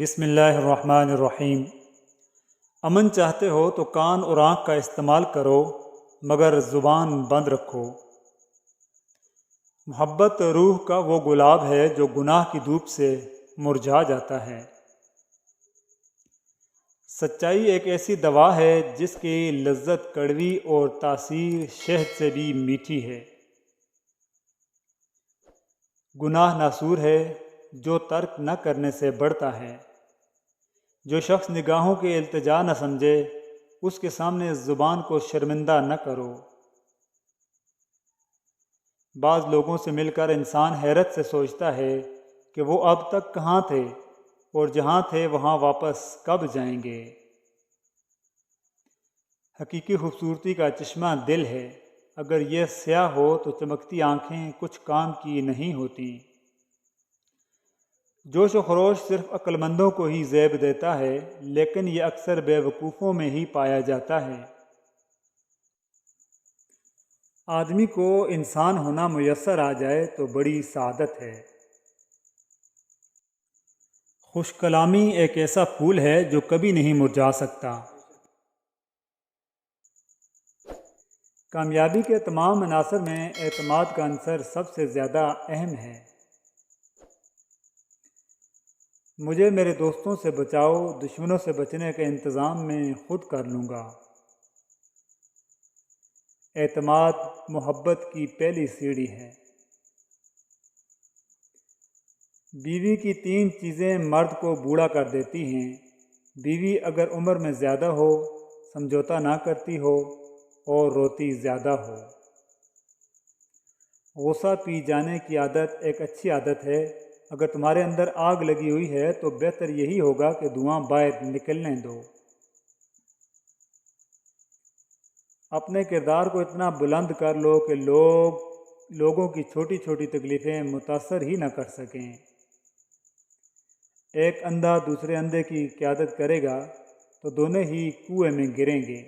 بسم اللہ الرحمن الرحیم۔ امن چاہتے ہو تو کان اور آنکھ کا استعمال کرو، مگر زبان بند رکھو۔ محبت روح کا وہ گلاب ہے جو گناہ کی دھوپ سے مرجھا جاتا ہے۔ سچائی ایک ایسی دوا ہے جس کی لذت کڑوی اور تاثیر شہد سے بھی میٹھی ہے۔ گناہ ناسور ہے جو ترک نہ کرنے سے بڑھتا ہے۔ جو شخص نگاہوں کی التجا نہ سمجھے، اس کے سامنے زبان کو شرمندہ نہ کرو۔ بعض لوگوں سے مل کر انسان حیرت سے سوچتا ہے کہ وہ اب تک کہاں تھے اور جہاں تھے وہاں واپس کب جائیں گے۔ حقیقی خوبصورتی کا چشمہ دل ہے، اگر یہ سیاہ ہو تو چمکتی آنکھیں کچھ کام کی نہیں ہوتی۔ جوش و خروش صرف عقل مندوں کو ہی زیب دیتا ہے، لیکن یہ اکثر بے وقوفوں میں ہی پایا جاتا ہے۔ آدمی کو انسان ہونا میسر آ جائے تو بڑی سعادت ہے۔ خوش کلامی ایک ایسا پھول ہے جو کبھی نہیں مرجھا سکتا۔ کامیابی کے تمام عناصر میں اعتماد کا عنصر سب سے زیادہ اہم ہے۔ مجھے میرے دوستوں سے بچاؤ، دشمنوں سے بچنے کے انتظام میں خود کر لوں گا۔ اعتماد محبت کی پہلی سیڑھی ہے۔ بیوی کی 3 چیزیں مرد کو بوڑھا کر دیتی ہیں۔ بیوی اگر عمر میں زیادہ ہو، سمجھوتا نہ کرتی ہو اور روتی زیادہ ہو۔ غصہ پی جانے کی عادت ایک اچھی عادت ہے۔ اگر تمہارے اندر آگ لگی ہوئی ہے تو بہتر یہی ہوگا کہ دھواں باہر نکلنے دو۔ اپنے کردار کو اتنا بلند کر لو کہ لوگوں کی چھوٹی چھوٹی تکلیفیں متاثر ہی نہ کر سکیں۔ ایک اندھا دوسرے اندھے کی قیادت کرے گا تو دونوں ہی کنویں میں گریں گے۔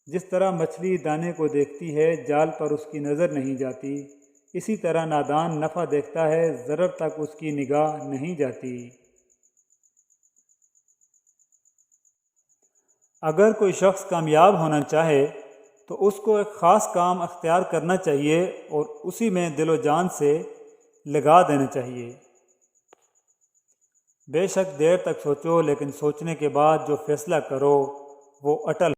جس طرح مچھلی دانے کو دیکھتی ہے، جال پر اس کی نظر نہیں جاتی، اسی طرح نادان نفع دیکھتا ہے، ضرر تک اس کی نگاہ نہیں جاتی۔ اگر کوئی شخص کامیاب ہونا چاہے تو اس کو ایک خاص کام اختیار کرنا چاہیے اور اسی میں دل و جان سے لگا دینا چاہیے۔ بے شک دیر تک سوچو، لیکن سوچنے کے بعد جو فیصلہ کرو وہ اٹل